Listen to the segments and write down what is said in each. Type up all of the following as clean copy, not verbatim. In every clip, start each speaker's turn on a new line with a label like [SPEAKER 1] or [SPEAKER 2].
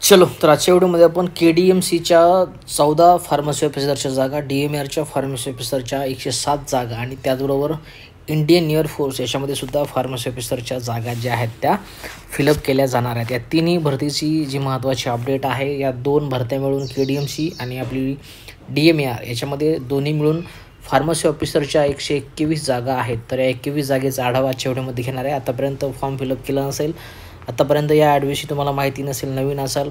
[SPEAKER 1] चलो तर आजच्या व्हिडिओमध्ये आपण KDMCच्या 14 फार्मसी ऑफिसरच्या जागा, DMARच्या फार्मसी ऑफिसरच्या 107 जागा आणि त्याचबरोबर इंडियन एअरफोर्स याच्यामध्ये सुद्धा फार्मसी ऑफिसरच्या जागा ज्या आहेत त्या फिलअप केल्या जाणार आहेत। या तिन्ही भरतीची जी महत्त्वाची अपडेट आहे, या दोन भरत्या मिळून KDMC आणि आपली DMAR याच्यामध्ये दोन्ही मिळून फार्मसी ऑफिसरच्या 121 जागा आहेत। तर या 21 जागेचा आढावा आजच्या व्हिडिओमध्ये घेणार आहे। आतापर्यंत फॉर्म फिलअप केला नसेल, आतापर्यंत या ॲडविषयी तुम्हाला माहिती नसेल, नवीन असाल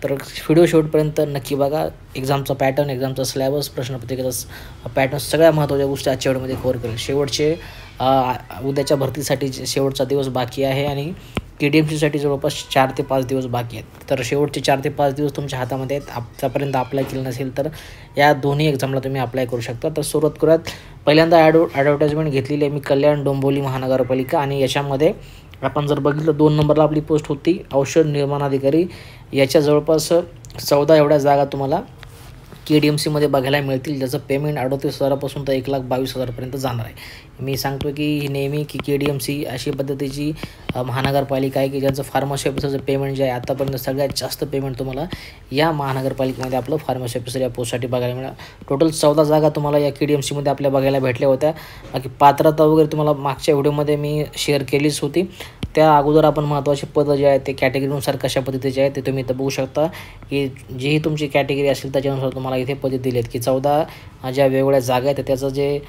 [SPEAKER 1] तर व्हिडिओ शेवटपर्यंत नक्की बघा। एक्झामचा पॅटर्न, एक्झामचा सिलेबस, प्रश्नपत्रिकेचा पॅटर्न, सगळ्या महत्त्वाच्या गोष्टी आजच्या व्हिडिओमध्ये कव्हर करेल। शेवटचे उद्याच्या भरतीसाठी शेवटचा दिवस बाकी आहे आणि KDMCसाठी जवळपास 4 ते 5 दिवस बाकी आहेत। तर शेवटचे 4 ते 5 दिवस तुमच्या हातामध्ये आहेत। आतापर्यंत अप्लाय केलं नसेल तर या दोन्ही एक्झामला तुम्ही अप्लाय करू शकता। तर सुरुवात करूयात। पहिल्यांदा ॲडव्हर्टाइजमेंट घेतलेली आहे मी, कल्याण डोंबिवली महानगरपालिका, आणि याच्यामध्ये आपण जर बघितलं 2 नंबरला आपली पोस्ट होती औषध निर्माण अधिकारी। याच्या जवळपास 14 एवढ्या जागा तुम्हाला KDMCमध्ये बघायला मिळतील, ज्याचं पेमेंट 38,000पासून तर 1,22,000पर्यंत जाणार आहे। मी सांगतो की ही नेहमी की KDMC अशी पद्धतीची महानगरपालिका आहे की ज्यांचं फार्मसी ऑफिसरचं पेमेंट जे आहे आतापर्यंत सगळ्यात जास्त पेमेंट तुम्हाला या महानगरपालिकेमध्ये आपलं फार्मसी ऑफिसर या पोस्टसाठी बघायला मिळालं। टोटल 14 जागा तुम्हाला या KDMCमध्ये आपल्या बघायला भेटल्या होत्या। बाकी पात्रता वगैरे तुम्हाला मागच्या व्हिडिओमध्ये मी शेअर केलीच होती। त्या अगोदर आपण महत्त्वाचे पदं जे आहेत ते कॅटेगरीनुसार कशा पद्धतीचे आहेत ते तुम्ही इथं बघू शकता की जी तुमची कॅटेगरी असेल त्याच्यानुसार तुम्हाला इथे पदे दिलेत की 14 ज्या वेगवेगळ्या जागा आहेत त्याचं जे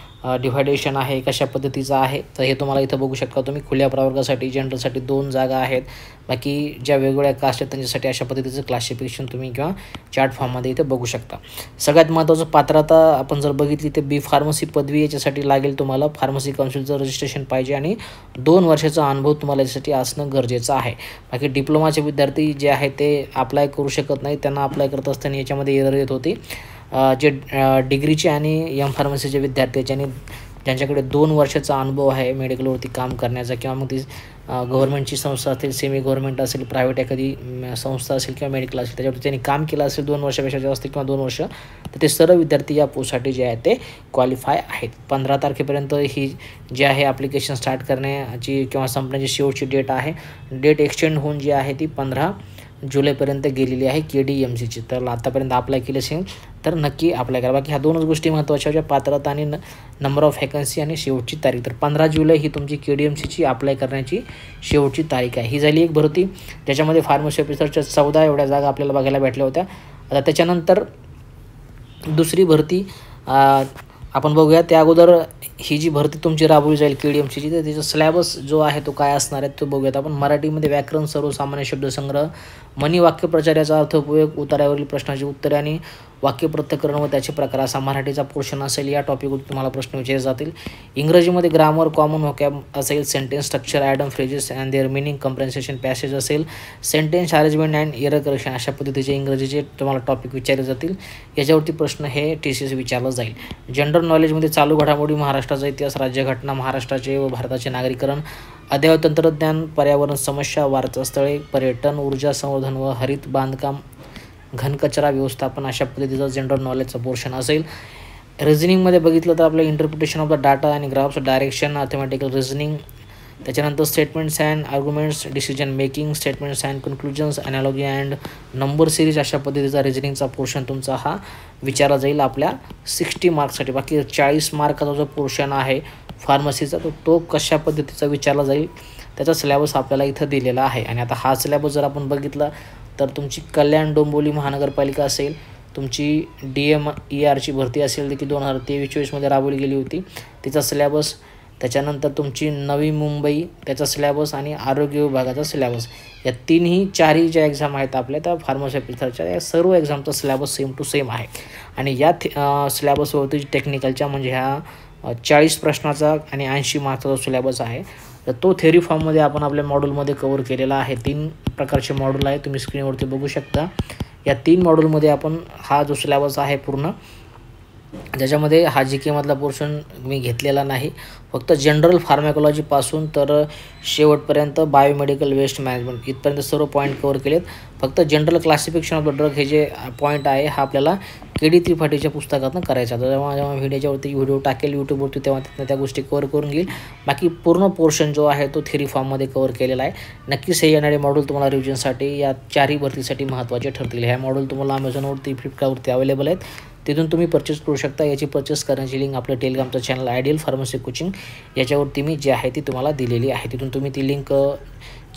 [SPEAKER 1] डिव्हायडेशन आहे कशा पद्धतीचं आहे तर हे तुम्हाला इथं बघू शकता तुम्ही। खुल्या प्रवर्गासाठी जनरलसाठी 2 जागा आहेत, बाकी ज्या वेगवेगळ्या कास्ट आहेत त्यांच्यासाठी अशा पद्धतीचं क्लासिफिकेशन तुम्ही किंवा चार्ट फॉर्ममध्ये इथे बघू शकता। सगळ्यात महत्त्वाचं पात्रता आपण जर बघितली तर B फार्मसी पदवी याच्यासाठी लागेल तुम्हाला फार्मसी काउन्सिलचं रजिस्ट्रेशन पाहिजे आणि 2 वर्षाचा अनुभव तुम्हाला याच्यासाठी असणं गरजेचं आहे। बाकी डिप्लोमाचे विद्यार्थी जे आहेत ते अप्लाय करू शकत नाही, त्यांना अप्लाय करत असताना याच्यामध्ये एरर येत होती। जे डिग्रीचे आणि M फार्मसीचे विद्यार्थी ज्यांच्याकडे 2 वर्षाचा अनुभव आहे मेडिकलवरती काम करण्याचा, किंवा मग ती गव्हर्नमेंटची संस्था असेल, सेमी गव्हर्नमेंट असेल, प्रायव्हेट एखादी संस्था असेल किंवा मेडिकल असेल, त्याच्यावरती त्यांनी काम केलं असेल 2 वर्षापेक्षा जास्त किंवा 2 वर्ष, तर ते सर्व विद्यार्थी या पोस्टसाठी जे आहेत ते क्वालिफाय आहेत। 15 तारखेपर्यंत ही जी आहे ॲप्लिकेशन स्टार्ट करण्याची किंवा संपण्याची शेवटची डेट आहे। डेट एक्सटेंड होऊन जी आहे ती 15 जुलैपर्यंत गेलेली आहे KDMCची। तर आतापर्यंत अप्लाय केले असेल तर नक्की अप्लाय करा। बाकी ह्या 2च गोष्टी महत्त्वाच्या होत्या, पात्रता आणि नंबर ऑफ व्हॅकन्सी आणि शेवटची तारीख। तर 15 जुलै ही तुमची KDMCची अप्लाय करण्याची शेवटची तारीख आहे। ही झाली एक भरती ज्याच्यामध्ये फार्मसी ऑफिसरच्या 14 एवढ्या जागा आपल्याला बघायला भेटल्या होत्या। आता त्याच्यानंतर दुसरी भरती आपण बघूया। त्या अगोदर ही जी भरती तुमची राबवली जाईल KDMCची तर त्याचा सिलेबस जो आहे तो काय असणार आहे तो बघूयात आपण। मराठीमध्ये व्याकरण, सर्वसामान्य शब्दसंग्रह, म्हणी, वाक्यप्रचार, याचा अर्थोपयोग, उतार्यावरील प्रश्नाची उत्तरे आणि वाक्यपृथक्करण व त्याचे प्रकार असा मराठीचा पोर्शन असेल। या टॉपिकवर तुम्हाला प्रश्न विचारले जातील। इंग्रजीमध्ये ग्रामर, कॉमन व्होकॅब असेल, sentence structure, idiom phrases and their meaning, comprehension passage असेल, sentence arrangement and error correction अशा पद्धतीचे इंग्रजीचे तुम्हाला टॉपिक विचारले जातील। याच्यावरती प्रश्न हे TCS विचारलं जाईल। जनरल नॉलेजमध्ये चालू घडामोडी, महाराष्ट्राचा इतिहास, राज्यघटना, महाराष्ट्राचे व भारताचे नागरीकरण, अद्ययावत तंत्रज्ञान, पर्यावरण समस्या, वारसास्थळे, पर्यटन, ऊर्जा संवर्धन व हरित बांधकाम, घनकचरा व्यवस्थापन अशा पद्धतीचं जनरल नॉलेजचा पोर्शन असेल। रिझनिंगमध्ये बघितलं तर आपलं इंटरप्रिटेशन ऑफ द डाटा आणि ग्राफ्स, डायरेक्शन, मॅथमॅटिकल रिझनिंग, त्याच्यानंतर statements and arguments, decision making, statements and conclusions, analogy and number series अशा पद्धतीचा रिझनिंगचा पोर्शन तुमचा हा विचारला जाईल आपल्या 60 मार्क्ससाठी। बाकी 40 मार्काचा जो पोर्शन आहे फार्मसीचा तो कशा पद्धतीचा विचारला जाईल त्याचा सिलेबस आपल्याला इथं दिलेला आहे। आणि आता हा सिलेबस जर आपण बघितला तर तुमची कल्याण डोंबिवली महानगरपालिका असेल, तुमची DMARची भरती असेल ती 2023-24मध्ये राबवली गेली होती, तिचा सिलेबस, त्याच्यानंतर तुमची नवी मुंबई त्याचा सिलेबस आणि आरोग्य विभागाचा सिलेबस, या चारही ज्या एक्झाम आहेत आपल्या त्या फार्मसी ऑफिसरच्या या सर्व एक्झामचा सिलेबस सेम टू सेम आहे। आणि या सिलेबसवरती टेक्निकलच्या म्हणजे ह्या 40 प्रश्नाचा आणि 80 मार्क्सचा जो सिलेबस आहे तर तो थेअरी फॉर्ममध्ये आपण आपल्या मॉड्यूलमध्ये कव्हर केलेला आहे। 3 प्रकारचे मॉड्यूल आहे, तुम्ही स्क्रीनवरती बघू शकता। या 3 मॉड्यूलमध्ये आपण हा जो सिलेबस आहे पूर्ण ज्याच्यामध्ये हा जी केमधला पोर्शन मी घेतलेला नाही, फक्त जनरल फार्मॅकॉलॉजीपासून तर शेवटपर्यंत बायोमेडिकल वेस्ट मॅनेजमेंट इथपर्यंत सर्व पॉईंट कवर केलेत. फक्त general classification of the drug हे जे पॉईंट आहे हा आपल्याला के.डी. त्रिपाठीच्या पुस्तकातून करायचा. जेव्हा जेव्हा व्हिडिओ टाकेल यूट्यूबवरती तेव्हा तिथनं त्या गोष्टी कवर करून घेईल. बाकी पूर्ण पोर्शन जो आहे तो थेरी फॉर्ममध्ये कवर केलेला आहे. नक्कीच हे येणारे मॉड्यूल तुम्हाला रिव्हिजनसाठी या चारही भरतीसाठी महत्त्वाचे ठरतील. ह्या मॉड्यूल तुम्हाला अमेझॉनवरती फ्लिपकार्टवरती अवेलेबल आहेत. तिथून तुम्ही परचेस करू शकता. याची परचेस करण्याची लिंक आपल्या टेलिग्रामचं चॅनल आयडियल फार्मसी कोचिंग याच्यावरती मी जी आहे ती तुम्हाला दिलेली आहे. तिथून तुम्ही ती लिंक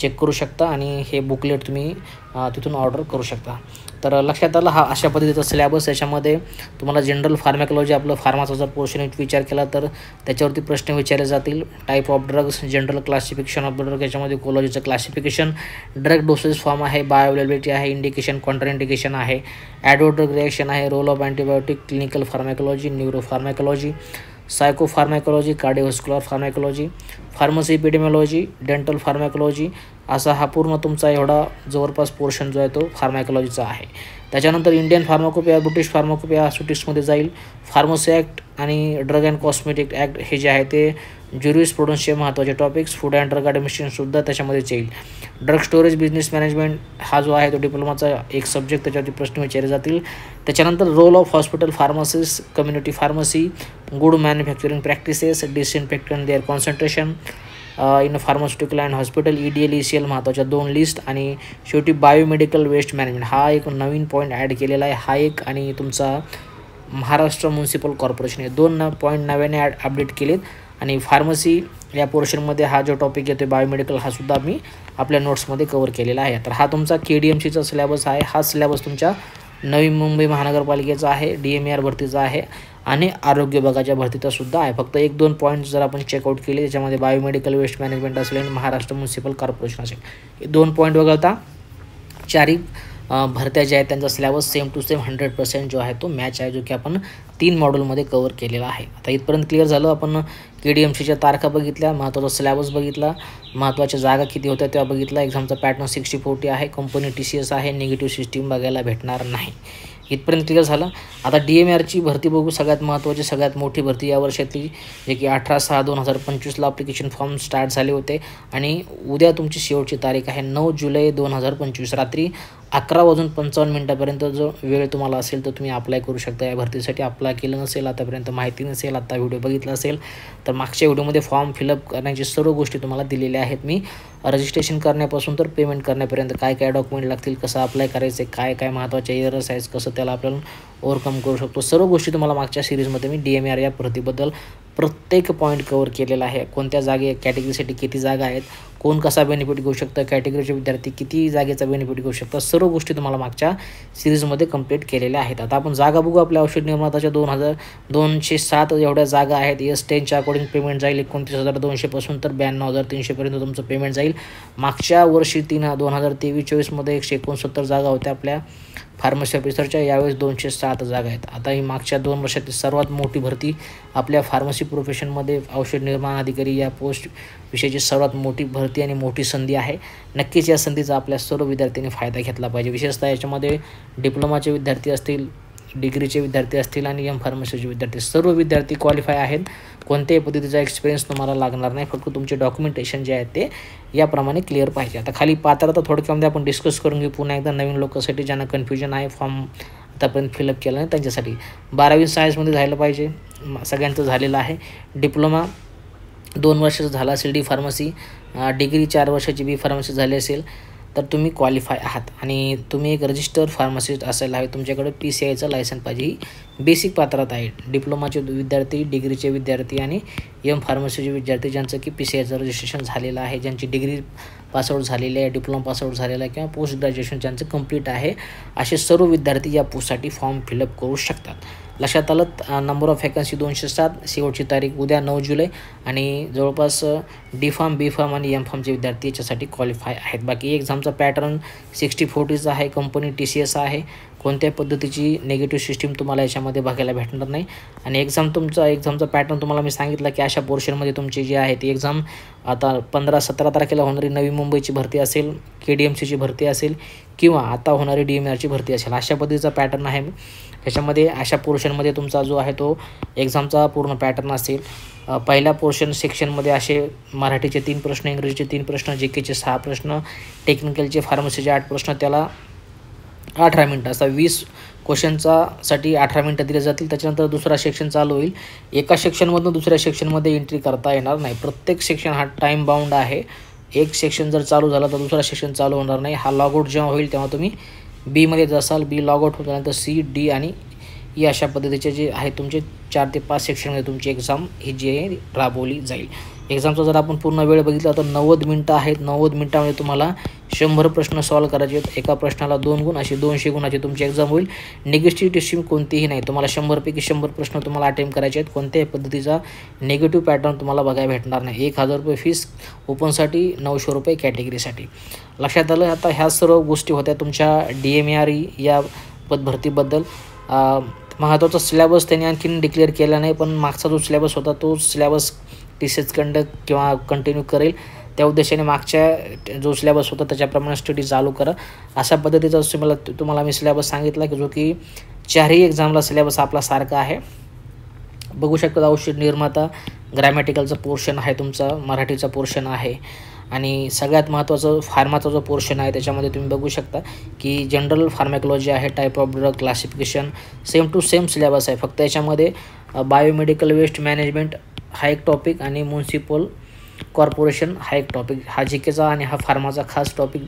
[SPEAKER 1] चेक करू शकता आणि हे बुकलेट तुम्ही तिथून ऑर्डर करू शकता. तर लक्षात आलं, हा अशा पद्धतीचा सिलॅबस. याच्यामध्ये तुम्हाला जनरल फार्मॅकॉलॉजी आपलं फार्माचा जर पोर्शन विचार केला तर त्याच्यावरती प्रश्न विचारले जातील. Type of drugs, general classification of the drug, याच्यामध्ये कोलॉजीचं क्लासिफिकेशन, ड्रग डोसेस फॉर्म आहे, बायोअवेलेबिलिटी आहे, इंडिकेशन कॉन्ट्रा इंडिकेशन आहे, ॲडवर्स ड्रग रिॲक्शन आहे, role of antibiotic, clinical pharmacology, neuro pharmacology, psychopharmacology, cardiovascular pharmacology, pharmacy epidemiology, dental pharmacology, असा हा पूर्ण तुमचा एवढा जवळपास पोर्शन जो आहे तो फार्मॅकॉलॉजीचा आहे. त्याच्यानंतर इंडियन फार्माकोपिया, ब्रिटिश फार्माकोपिया सुटिक्समध्ये जाईल. फार्मसी ॲक्ट आणि ड्रग अँड कॉस्मेटिक ॲक्ट हे जे आहे ते ज्युरिस्प्रुडन्सचे महत्त्वाचे टॉपिक्स. फूड अँड ड्रग ॲडमिनिस्ट्रेशनसुद्धा त्याच्यामध्येच येईल. ड्रग स्टोरेज बिझनेस मॅनेजमेंट हा जो आहे तो डिप्लोमाचा एक सब्जेक्ट, त्याच्यावरती प्रश्न विचारले जातील. त्याच्यानंतर role of hospital pharmacist, community pharmacy, good manufacturing practices, disinfectant their concentration in pharmaceutical and hospital, EDL ECL महत्त्वाच्या 2 लिस्ट. आणि शेवटी बायोमेडिकल वेस्ट मॅनेजमेंट हा एक नवीन पॉईंट ॲड केलेला आहे. हा एक आणि तुमचा महाराष्ट्र म्युनिसिपल कॉर्पोरेशन हे 2 पॉईंट नव्याने अपडेट केलेत. आणि फार्मसी या पोर्शनमध्ये हा जो टॉपिक येतो बायोमेडिकल हा सुद्धा मी आपल्या नोट्समध्ये कवर केलेला आहे. तर हा तुमचा KDMCचा सिलॅबस आहे. हा सिलॅबस तुमच्या नवी मुंबई महानगरपालिकेचा आहे, DMAR भरतीचा आहे आणि आरोग्य विभागाच्या भरतीचा सुद्धा आहे. फक्त 1-2 पॉईंट जर आपण चेकआउट केले त्याच्यामध्ये बायोमेडिकल वेस्ट मॅनेजमेंट असेल आणि महाराष्ट्र म्युनिसिपल कॉर्पोरेशन असेल, हे 2 पॉईंट वगळता चारही भरत्या ज्या आहेत त्यांचा सिलॅबस सेम टू सेम 100% जो आहे तो मॅच आहे, जो की आपण 3 मॉड्यूलमध्ये कवर केलेला आहे. आता इथपर्यंत क्लिअर झालं. आपण KDMCच्या तारखा बघितल्या, महत्त्वाचा सिलॅबस बघितला, महत्त्वाच्या जागा किती होत्या तेव्हा बघितला, एक्झामचा पॅटर्न 60-40 आहे, कंपनी TCS आहे, निगेटिव्ह सिस्टीम बघायला भेटणार नाही. इथपर्यंत क्लिअर झालं. आता DMARची भरती बघू. सगळ्यात महत्त्वाची सगळ्यात मोठी भरती या वर्षातली, जे की 18/6/2025ला ॲप्लिकेशन फॉर्म स्टार्ट झाले होते आणि उद्या तुमची शेवटची तारीख आहे 9 जुलै 2025 रात्री 11:55 जो वेळ तुम्हाला असेल तर तुम्ही अप्लाय करू शकता. या भरतीसाठी अप्लाय केलं नसेल, आतापर्यंत माहिती नसेल, आता व्हिडिओ बघितला असेल तर मागच्या व्हिडिओमध्ये फॉर्म फिलअप करण्याची सर्व गोष्टी तुम्हाला दिलेल्या आहेत. मी रजिस्ट्रेशन करण्यापासून तर पेमेंट करण्यापर्यंत काय काय डॉक्युमेंट लागतील, कसं अप्लाय करायचं, काय काय महत्त्वाचे एरर्स आहेत, कसं त्याला आपण ओव्हरकम करू शकतो, सर्व गोष्टी तुम्हाला मागच्या सिरीजमध्ये मी DMAR या भरतीबद्दल प्रत्येक पॉईंट कवर केलेला आहे. कोणत्या कॅटेगरीसाठी किती जागा आहेत, कोण कसा बेनिफिट घेऊ शकतं, कॅटेगरीचे विद्यार्थी किती जागेचा बेनिफिट घेऊ शकतात, सर्व गोष्टी तुम्हाला मागच्या सिरीजमध्ये कंप्लीट केलेल्या आहेत. आता आपण जागा बघू. आपल्या औषध निर्मात्याच्या 2,207 एवढ्या जागा आहेत. S10च्या अकॉर्डिंग पेमेंट जाईल 29,200 पासून तर 92,300 तुमचं पेमेंट जाईल. मागच्या वर्षी 2023-24मध्ये 169 जागा होत्या आपल्या फार्मसी ऑफिसरच्या, यावेळेस 207 जागा आहेत. आता ही मागच्या 2 वर्षातील सर्वात मोठी भरती आपल्या फार्मसी प्रोफेशनमध्ये औषध निर्माण अधिकारी या पोस्ट विषयीची सर्वात मोठी भरती आणि मोठी संधी आहे. नक्कीच या संधीचा आपल्या सर्व विद्यार्थ्यांनी फायदा घेतला पाहिजे. विशेषतः याच्यामध्ये डिप्लोमाचे विद्यार्थी असतील, डिग्रीचे विद्यार्थी असतील आणि फार्मसीचे विद्यार्थी, सर्व विद्यार्थी क्वालिफाय आहेत. कोणत्याही पद्धतीचा एक्सपिरियन्स तुम्हाला लागणार नाही. फक्त तुमचे डॉक्युमेंटेशन जे आहे ते याप्रमाणे क्लिअर पाहिजे. आता खाली पात्रता थोडक्यामध्ये आपण डिस्कस करून घेऊ पुन्हा एकदा नवीन लोकांसाठी ज्यांना कन्फ्युजन आहे, फॉर्म आतापर्यंत फिलअप केला नाही त्यांच्यासाठी. 12वी सायन्समध्ये झालं पाहिजे, सगळ्यांचं झालेलं आहे. डिप्लोमा 2 वर्षाचं झाला असेल डी फार्मसी, डिग्री 4 वर्षाची बी फार्मसी झाली असेल तर तुम्ही क्वालिफाय आहात आणि तुम्ही एक रजिस्टर फार्मासिस्ट असायला हवे. तुमच्याकडे PCIचं लायसन पाहिजे. ही बेसिक पात्रता आहे. डिप्लोमाचे विद्यार्थी, डिग्रीचे विद्यार्थी आणि फार्मसीचे विद्यार्थी ज्यांचं की PCIचं रजिस्ट्रेशन झालेलं आहे, ज्यांची डिग्री पासआउट झालेली आहे, डिप्लोमा पासआउट झालेला आहे किंवा पोस्ट ग्रॅज्युएशन ज्यांचं कंप्लीट आहे, असे सर्व विद्यार्थी या पोस्टसाठी फॉर्म फिलअप करू शकतात. लक्षात आलं. नंबर ऑफ वॅकन्सी 207, शेवटची तारीख उद्या 9 जुलै आणि जवळपास D फार्म, B फार्म आणि M फार्मचे विद्यार्थी याच्यासाठी क्वालिफाय आहेत. बाकी एक्झामचा पॅटर्न 60-40चा आहे. कंपनी TCS आहे. कोणत्याही पद्धतीची निगेटिव्ह सिस्टीम तुम्हाला याच्यामध्ये बघायला भेटणार नाही. आणि एक्झामचा पॅटर्न तुम्हाला मी सांगितलं की अशा पोर्शनमध्ये तुमची जी आहे ती एक्झाम आता 15-17 तारखेला होणारी नवी मुंबईची भरती असेल, KDMCची भरती असेल किंवा आता होणारी DMRची भरती असेल, अशा पद्धतीचा पॅटर्न आहे. त्याच्यामध्ये अशा पोर्शनमध्ये तुमचा जो आहे तो एक्झामचा पूर्ण पॅटर्न असेल. पहिल्या पोर्शन सेक्शनमध्ये असे मराठीचे 3 प्रश्न, इंग्रजीचे 3 प्रश्न, GKचे 6 प्रश्न, टेक्निकलचे फार्मसीचे 8 प्रश्न, त्याला 18 मिनटं असा 20 क्वेश्चनसाठी 18 मिनटं दिले जातील. त्याच्यानंतर दुसरा सेक्शन चालू होईल. एका सेक्शनमधून दुसऱ्या सेक्शनमध्ये एंट्री करता येणार नाही. प्रत्येक सेक्शन हा टाईम बाउंड आहे. एक सेक्शन जर चालू झाला तर दुसरा सेक्शन चालू होणार नाही. हा लॉगआउट जेव्हा होईल तेव्हा तुम्ही बीमध्ये जासाल. बी लॉगआउट होल्यानंतर C, D आणि E अशा पद्धतीचे जे आहे तुमचे 4 ते 5 सेक्शनमध्ये तुमची एक्झाम ही जी आहे राबवली जाईल. एक्झामचा जर आपण पूर्ण वेळ बघितला तर 90 मिनटं आहेत. 90 मिनटामध्ये तुम्हाला 100 प्रश्न सॉल्व करायचे आहेत. एका प्रश्नाला 2 गुण, अशी 200 गुणाची तुमची एक्झाम होईल. निगेटिव्ह टेस्टिंग कोणतीही नाही. तुम्हाला 100पैकी 100 प्रश्न तुम्हाला अटेम्प्ट करायचे आहेत. कोणत्याही पद्धतीचा निगेटिव्ह पॅटर्न तुम्हाला बघायला भेटणार नाही. 1000 रुपये फीस ओपनसाठी, 900 रुपये कॅटेगरीसाठी. लक्षात आलं. आता ह्या सर्व गोष्टी होत्या तुमच्या DMRE या पदभरतीबद्दल. महत्त्वाचा सिलेबस त्यांनी आणखीन डिक्लेअर केला नाही, पण मागचा जो सिलेबस होता तो सिलेबस TCS किंवा कंटिन्यू करेल. त्या उद्देशाने मागच्या जो सिलेबस होता त्याच्याप्रमाणे स्टडी चालू करा. अशा पद्धतीचा तुम्हाला मी सिलेबस सांगितला की जो की 4ही एक्झामला सिलेबस आपला सारखा आहे. बघू शकता. औषध निर्माता ग्रॅमॅटिकलचा पोर्शन आहे तुमचा, मराठीचा पोर्शन आहे आणि सगळ्यात महत्त्वाचं फार्माचा जो पोर्शन आहे त्याच्यामध्ये तुम्ही बघू शकता की जनरल फार्मॅकॉलॉजी आहे, type of drug, classification, same to same syllabus आहे. फक्त याच्यामध्ये बायोमेडिकल वेस्ट मॅनेजमेंट हा एक टॉपिक आणि म्युनिसिपल कॉर्पोरेशन हा एक टॉपिक. हा GKचा आणि हा फार्माचा खास टॉपिक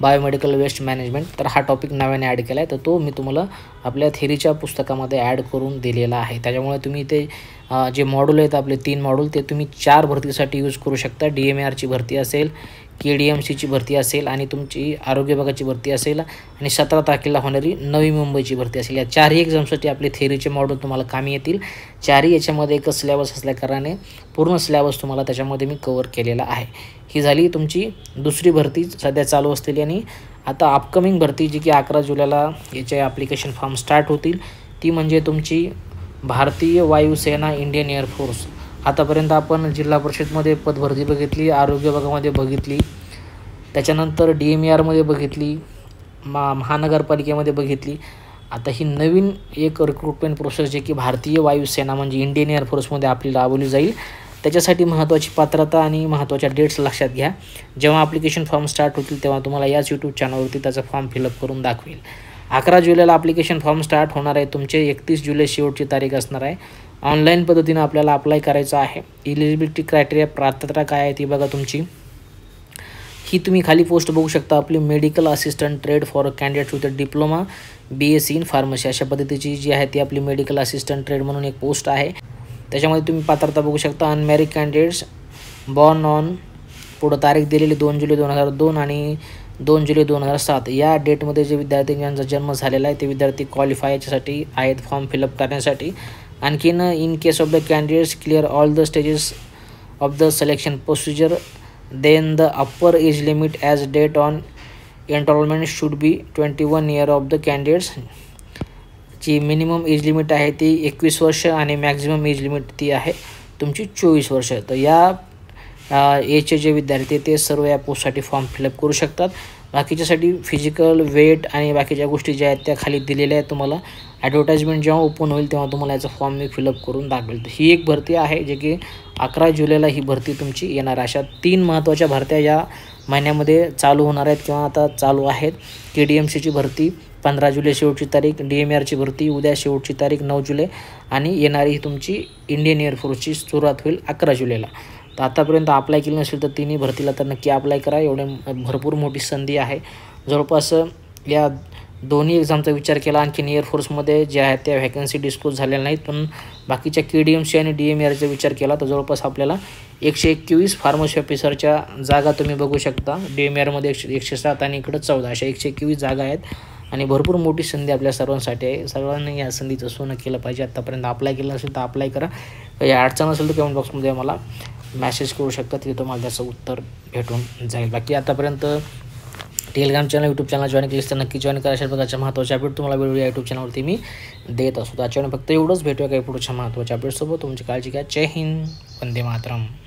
[SPEAKER 1] बायोमेडिकल वेस्ट मॅनेजमेंट. तर हा टॉपिक नव्याने ॲड केला आहे, तर तो मी तुम्हाला आपल्या थेरीच्या पुस्तकामध्ये ॲड करून दिलेला आहे. त्याच्यामुळे तुम्ही ते जे मॉड्यूल आहेत आपले 3 मॉड्यूल ते तुम्ही 4 भरतीसाठी यूज करू शकता. DMRची भरती असेल, KDMCची भरती असेल आणि तुमची आरोग्य विभागाची भरती असेल आणि 17 तारखेला होणारी नवी मुंबईची भरती असेल. या 4ही एक्झामसाठी आपले थेरीचे मॉड्यूल तुम्हाला कामी येतील. 4ही याच्यामध्ये एकच सिलेबस असल्याकारणाने पूर्ण सिलेबस तुम्हाला त्याच्यामध्ये मी कव्हर केलेला आहे. ही झाली तुमची दुसरी भरती सध्या चालू असलेली. आणि आता अपकमिंग भरती जी की 11 जुलैला याचे ॲप्लिकेशन फॉर्म स्टार्ट होतील ती म्हणजे तुमची भारतीय वायुसेना, इंडियन एअरफोर्स. आतापर्यंत आपण जिल्हा परिषदमध्ये पदभरती बघितली, आरोग्य विभागामध्ये बघितली, त्याच्यानंतर DMRमध्ये बघितली, महानगरपालिकेमध्ये बघितली. आता ही नवीन एक रिक्रुटमेंट प्रोसेस जे की भारतीय वायुसेना म्हणजे इंडियन एअरफोर्समध्ये आपली राबवली जाईल. त्याच्यासाठी महत्त्वाची पात्रता आणि महत्त्वाच्या डेट्स लक्षात घ्या. जेव्हा ॲप्लिकेशन फॉर्म स्टार्ट होतील तेव्हा तुम्हाला याच यूट्यूब चॅनलवरती त्याचा फॉर्म फिलअप करून दाखवेल. 11 जुलैला ॲप्लिकेशन फॉर्म स्टार्ट होणार आहे. तुमचे 31 जुलै शेवटची तारीख असणार आहे. ऑनलाईन पद्धतीनं आपल्याला अप्लाय करायचं आहे. इलिजिबिलिटी क्रायटेरिया, पात्रता काय आहे ती बघा तुमची. ही तुम्ही खाली पोस्ट बघू शकता आपली medical assistant trade for candidates with diploma BSc in pharmacy. अशा पद्धतीची जी आहे ती आपली मेडिकल असिस्टंट ट्रेड म्हणून एक पोस्ट आहे. त्याच्यामध्ये तुम्ही पात्रता बघू शकता. अनमॅरिड कॅन्डिडेट्स बॉर्न ऑन, पुढं तारीख दिलेली 2 जुलै 2002 आणि 2 जुलै 2007 या डेटमध्ये जे विद्यार्थी ज्यांचा जन्म झालेला आहे ते विद्यार्थी क्वालिफाय याच्यासाठी आहेत फॉर्म फिलअप करण्यासाठी. आणखीन in case of the candidates clear all the stages of the selection procedure then the upper age limit as date on enrolment should be 21 year of the candidates. जी minimum age limit आहे ती 21 वर्ष आणि maximum age limit ती आहे तुमची 24 वर्ष. तर या एजचे जे विद्यार्थी ते सर्व या पोस्टसाठी फॉर्म फिलअप करू शकतात. बाकीच्यासाठी फिजिकल, वेट आणि बाकीच्या गोष्टी ज्या आहेत त्या खाली दिलेल्या आहेत. तुम्हाला ॲडव्हर्टाइजमेंट जेव्हा ओपन होईल तेव्हा तुम्हाला याचा फॉर्म मी फिलअप करून दाखवेल. ही एक भरती आहे जे की 11 जुलैला ही भरती तुमची येणार. अशा 3 महत्त्वाच्या भरत्या या महिन्यामध्ये चालू होणार आहेत किंवा आता चालू आहेत. KDMCची भरती 15 जुलै शेवटची तारीख, DMRची भरती उद्या शेवटची तारीख 9 जुलै आणि येणारी तुमची इंडियन एअरफोर्सची सुरुवात होईल 11 जुलैला. तर आतापर्यंत अप्लाय केलं नसेल तर तिन्ही भरतीला तर नक्की अप्लाय करा. एवढे भरपूर मोठी संधी आहे. जवळपास या दोन्ही एक्झामचा विचार केला आणखीन एअरफोर्समध्ये ज्या आहेत त्या व्हॅकन्सी डिस्क्लोज झालेल्या नाहीत, पण बाकीच्या KDMC आणि DMRचा विचार केला तर जवळपास आपल्याला 121 फार्मसी ऑफिसरच्या जागा तुम्ही बघू शकता. DMRमध्ये 107 आणि इकडं 14 अशा 121 जागा आहेत आणि भरपूर मोठी संधी आपल्या सर्वांसाठी आहे. सर्वांनी या संधीचं सोनं केलं पाहिजे. आत्तापर्यंत अप्लाय केलं नसेल तर अप्लाय करा. या अडचण असेल तर कमेंट बॉक्समध्ये मला मेसेज करू शकता, तिथे तुम्हाला त्याचं उत्तर भेटून जाईल. बाकी आतापर्यंत Telegram channel YouTube channel join केलीस तर नक्की जॉईन करा. अशा प्रकारच्या महत्त्वाच्या अपडेट तुम्हाला वेळोवेळी यूट्यूब चॅनलवरती मी देत असतो. त्याच्यावर फक्त एवढंच. भेटूया काही पुढच्या महत्त्वाच्या अपडेटसोबत. तुमची काळजी घ्या. जय हिंद. वंदे मातरम.